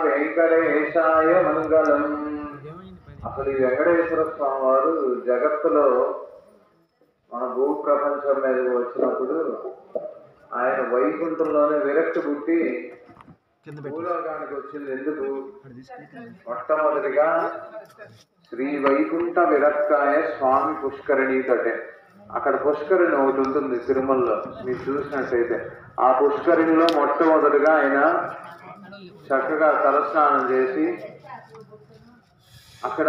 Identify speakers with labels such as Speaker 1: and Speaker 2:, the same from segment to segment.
Speaker 1: వెంకటేశాయ మంగళం. అసలు ఈ వెంకటేశ్వర స్వామి వారు జగత్తులో మన భూ ప్రపంచం మీదకి వచ్చినప్పుడు ఆయన వైకుంఠంలోనే విరక్తి పుట్టి భూలోకానికి వచ్చింది. ఎందుకు? మొట్టమొదటిగా శ్రీ వైకుంఠ విరక్తాయ స్వామి పుష్కరిణి తటే. అక్కడ పుష్కరిణి ఒకటి ఉంటుంది తిరుమలలో, మీరు చూసినట్టయితే. ఆ పుష్కరిణిలో మొట్టమొదటిగా ఆయన చక్కగా తలస్నానం చేసి అక్కడ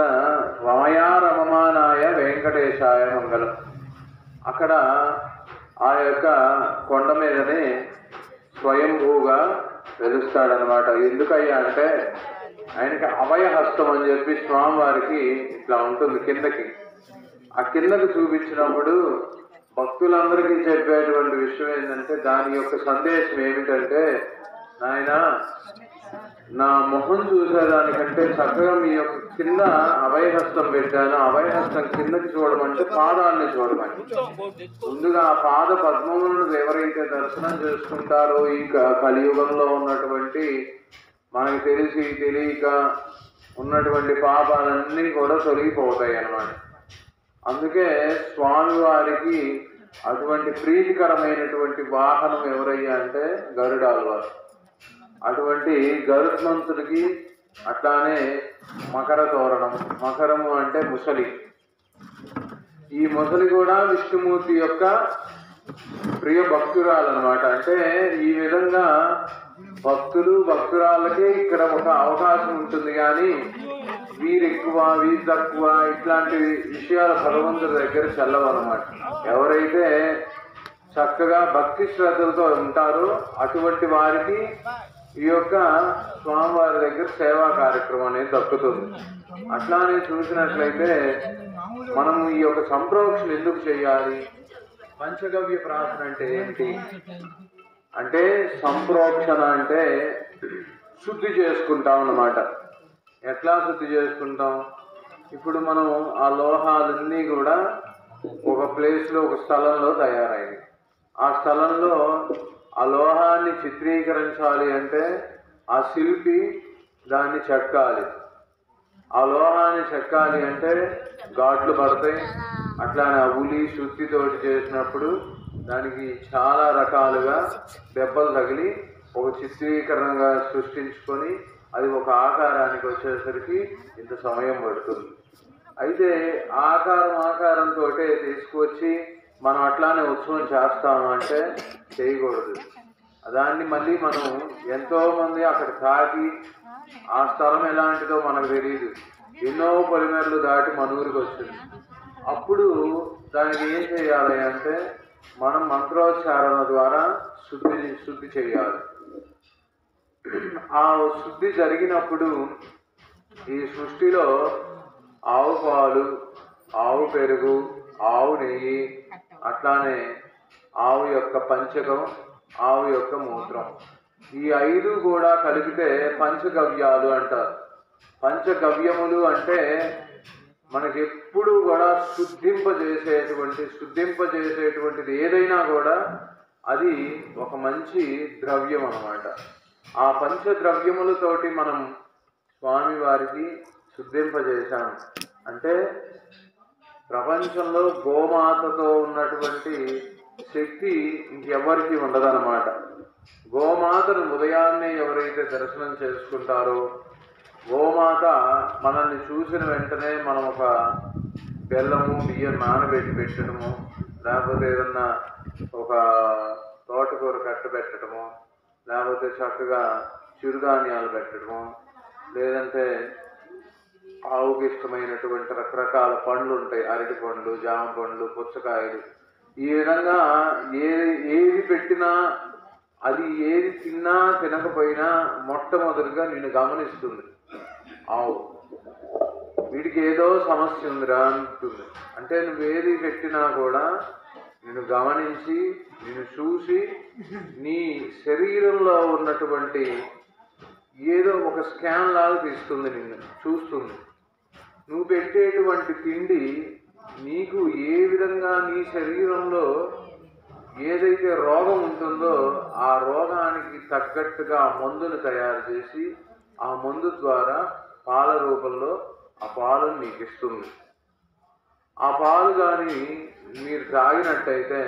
Speaker 1: రమయారమమానాయ వెంకటేశాయ మంగళం, అక్కడ ఆ యొక్క కొండ మీదనే స్వయంభూగా వెలుస్తాడనమాట. ఎందుకయ్యా అంటే ఆయనకి అభయహస్తం అని చెప్పి స్వామివారికి ఇట్లా ఉంటుంది కిందకి. ఆ కిందకి చూపించినప్పుడు భక్తులందరికీ చెప్పేటువంటి విషయం ఏంటంటే, దాని యొక్క సందేశం ఏమిటంటే, నాయన నా మొహం చూసేదానికంటే చక్కగా మీ యొక్క కింద అభయహస్తం పెట్టాను. అభయహస్తం కిందకి చూడమంటే పాదాలని చూడమని. ముందుగా ఆ పాద పద్మములను ఎవరైతే దర్శనం చేసుకుంటారో ఈ కలియుగంలో ఉన్నటువంటి మనకి తెలిసి తెలియక ఉన్నటువంటి పాపాలన్నీ కూడా తొలగిపోతాయి అన్నమాట. అందుకే స్వామివారికి అటువంటి ప్రీతికరమైనటువంటి వాహనం ఎవరయ్యా అంటే గరుడాళ్వారు. అటువంటి గరుత్మంతుడికి అట్లానే మకర తోరణం, మకరము అంటే ముసలి. ఈ ముసలి కూడా విష్ణుమూర్తి యొక్క ప్రియ భక్తురాలన్నమాట. అంటే ఈ విధంగా భక్తులు భక్తురాలకే ఇక్కడ ఒక అవకాశం ఉంటుంది, కానీ వీరెక్కువ వీరు తక్కువ ఇట్లాంటి విషయాలు భగవంతుడి దగ్గర చెల్లవన్నమాట. ఎవరైతే చక్కగా భక్తి శ్రద్ధలతో ఉంటారో అటువంటి వారికి ఈ యొక్క స్వామివారి దగ్గర సేవా కార్యక్రమం అనేది దక్కుతుంది. అట్లానే చూసినట్లయితే మనము ఈ యొక్క సంప్రోక్షణ ఎందుకు చేయాలి? పంచగవ్య ప్రార్థన అంటే ఏంటి అంటే, సంప్రోక్షణ అంటే శుద్ధి చేసుకుంటాం అన్నమాట. ఎట్లా శుద్ధి చేసుకుంటాం? ఇప్పుడు మనం ఆ లోహాలన్నీ కూడా ఒక ప్లేస్లో ఒక స్థలంలో తయారైంది. ఆ స్థలంలో ఆ లోహాన్ని చిత్రీకరించాలి అంటే ఆ శిల్పి దాన్ని చెక్కాలి. ఆ లోహాన్ని చెక్కాలి అంటే ఘాట్లు పడతాయి. అట్లానే ఉలి శుద్ధితోటి చేసినప్పుడు దానికి చాలా రకాలుగా దెబ్బలు తగిలి ఒక చిత్రీకరణగా సృష్టించుకొని అది ఒక ఆకారానికి వచ్చేసరికి ఇంత సమయం పడుతుంది. అయితే ఆకారంతో తీసుకువచ్చి మనం అట్లానే ఉత్సవం చేస్తాము అంటే చేయకూడదు. దాన్ని మళ్ళీ మనం ఎంతోమంది అక్కడ తాకి ఆ స్థలం ఎలాంటిదో మనకు తెలియదు, ఎన్నో పొలిమేరలు దాటి మన ఊరికి వచ్చింది. అప్పుడు దానికి ఏం చేయాలి అంటే మనం మంత్రోచ్చారణ ద్వారా శుద్ధి చేయాలి. ఆ శుద్ధి జరిగినప్పుడు ఈ సృష్టిలో ఆవు పాలు, ఆవు పెరుగు, ఆవు నెయ్యి, అట్లానే ఆవు యొక్క పంచకం, ఆవు యొక్క మూత్రం, ఈ 5 కూడా కలిపితే పంచగవ్యాలు అంటారు. పంచగవ్యములు అంటే మనకి ఎప్పుడు కూడా శుద్ధింపజేసేటువంటిది ఏదైనా కూడా అది ఒక మంచి ద్రవ్యం అన్నమాట. ఆ పంచద్రవ్యములతోటి మనం స్వామివారికి శుద్ధింపజేశాం అంటే ప్రపంచంలో గోమాతతో ఉన్నటువంటి శక్తి ఇంకెవరికి ఉండదన్నమాట. గోమాతను ఉదయాన్నే ఎవరైతే దర్శనం చేసుకుంటారో, గోమాత మనల్ని చూసిన వెంటనే మనం ఒక బెల్లము బియ్యం నానబెట్టి పెట్టడము, లేకపోతే ఏదన్నా ఒక తోటకూర కట్టబెట్టడము, లేకపోతే చక్కగా చిరుధాన్యాలు పెట్టడము, లేదంటే ఆవుకి ఇష్టమైనటువంటి రకరకాల పండ్లు ఉంటాయి, అరటి పండ్లు, జామ పండ్లు, పుచ్చకాయలు. ఈ విధంగా ఏది పెట్టినా అది ఏది తిన్నా తినకపోయినా మొట్టమొదటిగా నిన్ను గమనిస్తుంది ఆవు. వీడికి ఏదో సమస్య ఉందిరా అంటుంది. అంటే నువ్వేది పెట్టినా కూడా నిన్ను గమనించి నిన్ను చూసి నీ శరీరంలో ఉన్నటువంటి ఏదో ఒక స్కాన్ లాగా తీస్తుంది, నిన్ను చూస్తుంది. నువ్వు పెట్టేటువంటి తిండి నీకు ఏ విధంగా నీ శరీరంలో ఏదైతే రోగం ఉంటుందో ఆ రోగానికి తగ్గట్టుగా ఆ మందును తయారు చేసి ఆ మందు ద్వారా పాల రూపంలో ఆ పాలను నీకు ఇస్తుంది. ఆ పాలు కానీ మీరు తాగినట్టయితే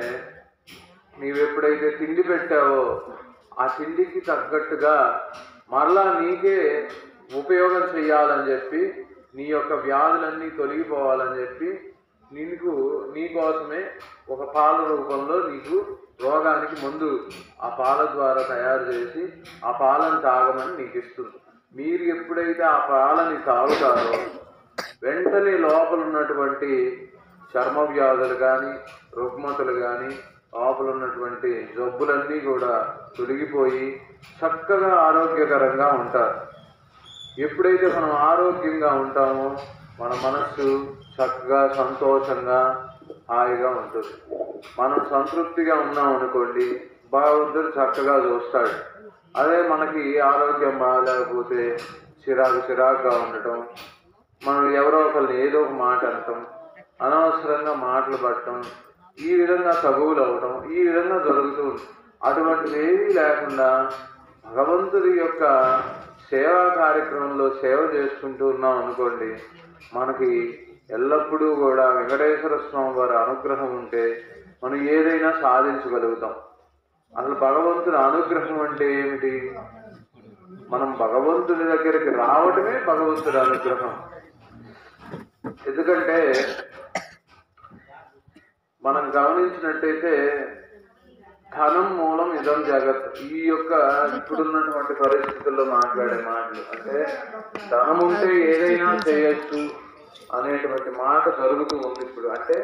Speaker 1: నీవెప్పుడైతే తిండి పెట్టావో ఆ తిండికి తగ్గట్టుగా మరలా నీకే ఉపయోగం చెయ్యాలని చెప్పి నీ యొక్క వ్యాధులన్నీ తొలగిపోవాలని చెప్పి నీకోసమే ఒక పాల రూపంలో నీకు రోగానికి మందు ఆ పాల ద్వారా తయారు చేసి ఆ పాలను తాగమని నీకు ఇస్తుంది. మీరు ఎప్పుడైతే ఆ పాలని తాగుతారో వెంటనే లోపల ఉన్నటువంటి చర్మ వ్యాధులు కానీ రుగ్మతలు కానీ లోపల ఉన్నటువంటి జబ్బులన్నీ కూడా తొలగిపోయి చక్కగా ఆరోగ్యకరంగా ఉంటారు. ఎప్పుడైతే మనం ఆరోగ్యంగా ఉంటామో మన మనస్సు చక్కగా సంతోషంగా హాయిగా ఉంటుంది. మనం సంతృప్తిగా ఉన్నాం అనుకోండి భగవంతుడు చక్కగా చూస్తాడు. అదే మనకి ఆరోగ్యం బాగాలేకపోతే చిరాకుగా ఉండటం, మనం ఎవరో ఒకరిని ఏదో ఒక మాట అనటం, అనవసరంగా మాటలు పడటం, ఈ విధంగా తగువులు అవ్వటం ఈ విధంగా జరుగుతుంది. అటువంటిది ఏమీ లేకుండా భగవంతుడి యొక్క సేవా కార్యక్రమంలో సేవ చేసుకుంటూ ఉన్నాం అనుకోండి, మనకి ఎల్లప్పుడూ కూడా వెంకటేశ్వర స్వామి వారి అనుగ్రహం ఉంటే మనం ఏదైనా సాధించగలుగుతాం. అసలు భగవంతుడి అనుగ్రహం అంటే ఏమిటి? మనం భగవంతుడి దగ్గరికి రావడమే భగవంతుడి అనుగ్రహం. ఎందుకంటే మనం గమనించినట్టయితే ధనం మూలం ఇదం జగత్. ఈ యొక్క ఇప్పుడున్నటువంటి పరిస్థితుల్లో మాట్లాడే మాటలు అంటే ధనం ఉంటే ఏదైనా చేయొచ్చు అనేటువంటి మాట జరుగుతూ ఉంది ఇప్పుడు. అంటే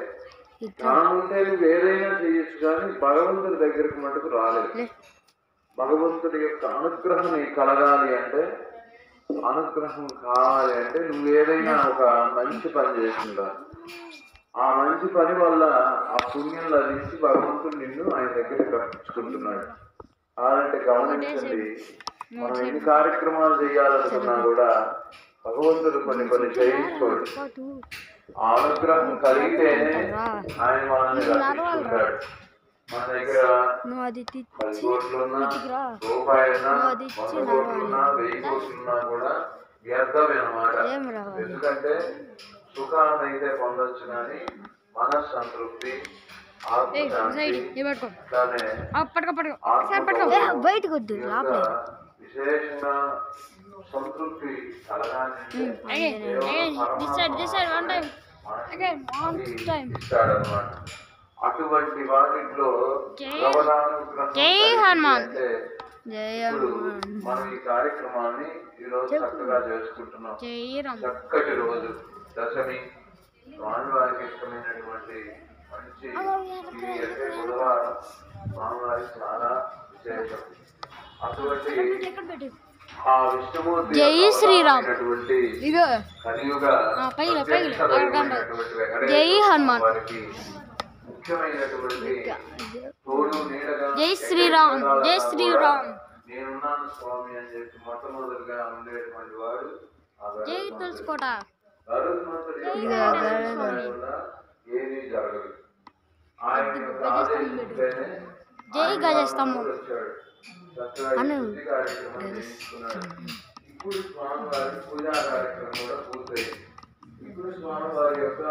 Speaker 1: ధనం ఉంటే నువ్వు ఏదైనా చేయొచ్చు కానీ భగవంతుడి దగ్గరికి మటుకు రాలేదు. భగవంతుడి యొక్క అనుగ్రహం నీకు కలగాలి అంటే, అనుగ్రహం కావాలి అంటే నువ్వు ఏదైనా ఒక మంచి పని చేసిందా, ఆ మంచి పని వల్ల ఆ పుణ్యం లభించి భగవంతుడు నిన్ను ఆయన దగ్గరికి రప్పించుకుంటున్నాడు. అలాంటి గమనించండి, మనం ఎన్ని కార్యక్రమాలు చేయాలనుకున్నా కూడా భగవంతుడు కొన్ని చేయించుకోడు. ఆ అనుగ్రహం కలిగితేనే ఆయన మనల్ని రక్షించుకుంటాడు. మన దగ్గర 10 కోట్లున్నా రూపాయలున్నా 100 కోట్లున్నా 1000 కోట్లున్నా కూడా వ్యర్థమే అన్నమాట. ఎందుకంటే సుఖాన్ని అయితే పొందొచ్చు కానీ మనస్సంతృప్తి విశేషంగా సంతృప్తి కలగానే ఇస్తాడనమాట. అటువంటి వాటిలో మనం ఈ కార్యక్రమాన్ని ఈరోజు చక్కగా చేసుకుంటున్నాం. చక్కటి రోజు దశమి, స్వామివారికి ఇష్టమైనటువంటి మంచి బుధవారం స్వామివారికి చాలా విశేషం. అటువంటి ఆ విష్ణుమూర్తి కలియుగ
Speaker 2: జై హనుమాన్,
Speaker 1: ముఖ్యమైనటువంటి తోడు నీడగా
Speaker 2: జై శ్రీరామ్, జై శ్రీరామ్,
Speaker 1: నేనున్నాను స్వామి అని చెప్పి మొట్టమొదటిగా ఉండేటువంటి వాడు
Speaker 2: జై తులసికోట,
Speaker 1: ఏమీ జరగదు. ఆయన ఆదేశిస్తేనే
Speaker 2: జై గజస్తంభం
Speaker 1: వచ్చాడు. ఇప్పుడు స్వామివారి పూజా కార్యక్రమం కూడా పూర్తయింది. ఇప్పుడు స్వామివారి యొక్క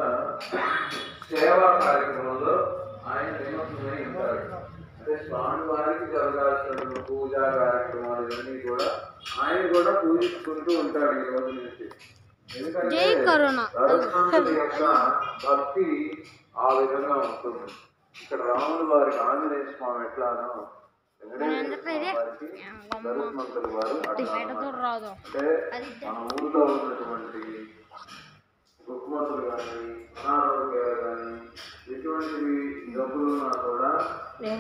Speaker 1: సేవా కార్యక్రమంలో ఆయన నిమగ్నమై ఉంటాడు. అంటే స్వామివారికి జరగాల్సిన పూజా కార్యక్రమాలు ఇవన్నీ కూడా ఆయన కూడా పూజించుకుంటూ ఉంటాడు ఈ రోజు నుంచి. ఎందుకంటే భగవంతుడి యొక్క భక్తి ఆ విధంగా ఉంటుంది. ఇక్కడ రాముల వారికి ఆంజనేయ స్వామి ఎట్లానో ధనుష్మంతుల వారు అట్లా. అంటే మన ఊళ్ళో ఉన్నటువంటి రుగ్మతులు కానీ అనారోగ్యాలు కానీ ఎటువంటివి జబ్బులున్నా కూడా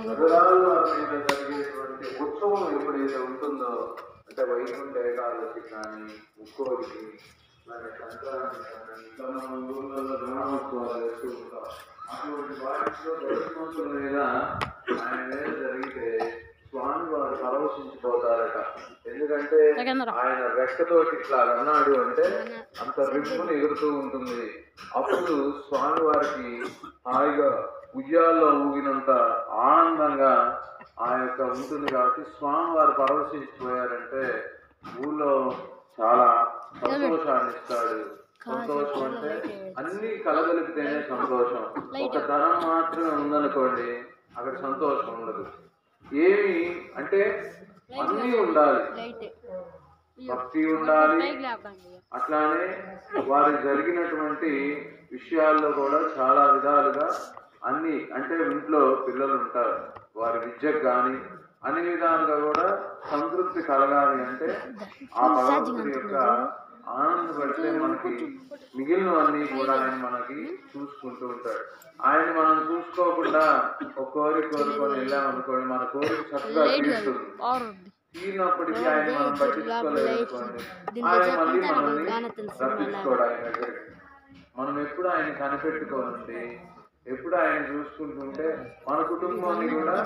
Speaker 1: నగరాల మీద జరిగేటువంటి ఉత్సవం ఎప్పుడైతే ఉంటుందో, అంటే వైకుంఠ ఏకాదశి కానీ ముక్కోడికి సంక్రాంతి కానీ ఇట్లా మన ఊళ్ళలో గ్రామోత్సవాలు వేస్తూ ఉంటాం. అటువంటి వాటిలో ధనుష్మంతుల మీద ఆయన మీద జరిగితే స్వామివారు పరవశించిపోతారట. ఎందుకంటే ఆయన రెక్కతోటి ఇట్లా అన్నాడు అంటే అంత రిప్పును ఎగురుతూ ఉంటుంది. అప్పుడు స్వామివారికి హాయిగా ఉయ్యాల్లో ఊగినంత ఆనందంగా ఆ యొక్క ఉంటుంది కాబట్టి స్వామి వారు పరవశించిపోయారంటే ఊళ్ళో చాలా సంతోషాన్ని ఇస్తాడు. సంతోషం అంటే అన్ని కలగలిపితేనే సంతోషం. ఒక ధనం మాత్రమే ఉందనుకోండి అక్కడ సంతోషం ఉండదు. ఏమి అంటే అన్నీ ఉండాలి, భక్తి ఉండాలి. అట్లానే వారికి జరిగినటువంటి విషయాల్లో కూడా చాలా విధాలుగా అన్ని అంటే ఇంట్లో పిల్లలు ఉంటారు, వారి విద్యకు కానీ అన్ని విధాలుగా కూడా సంతృప్తి కలగాలి అంటే ఆ భగవంతుడి యొక్క ఆనందపడితే మనకి మిగిలినవన్నీ కూడా ఆయన మనకి చూసుకుంటూ ఉంటాడు. ఆయన మనం చూసుకోకుండా ఒక కోరిక కోరుకొని వెళ్ళామనుకోండి, మన కోరిక చక్కగా తీరుతుంది. తీరినప్పటికీ ఆయన మనం పట్టించుకోలేదు అనుకోండి, ఆయన మళ్ళీ మనల్ని రప్పించుకోడు ఆయన దగ్గరికి. మనం ఎప్పుడు ఆయన కనిపెట్టుకోనండి, ఎప్పుడు ఆయన చూసుకుంటుంటే మన కుటుంబాన్ని కూడా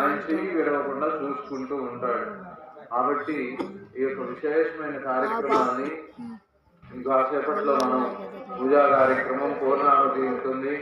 Speaker 1: ఆయన చెయ్యి విడవకుండా చూసుకుంటూ ఉంటాడు. కాబట్టి ఈ యొక్క విశేషమైన కార్యక్రమాన్ని ఇంకా సేపట్లో మనం పూజా కార్యక్రమం పూర్ణాహుతి ఉంటుంది.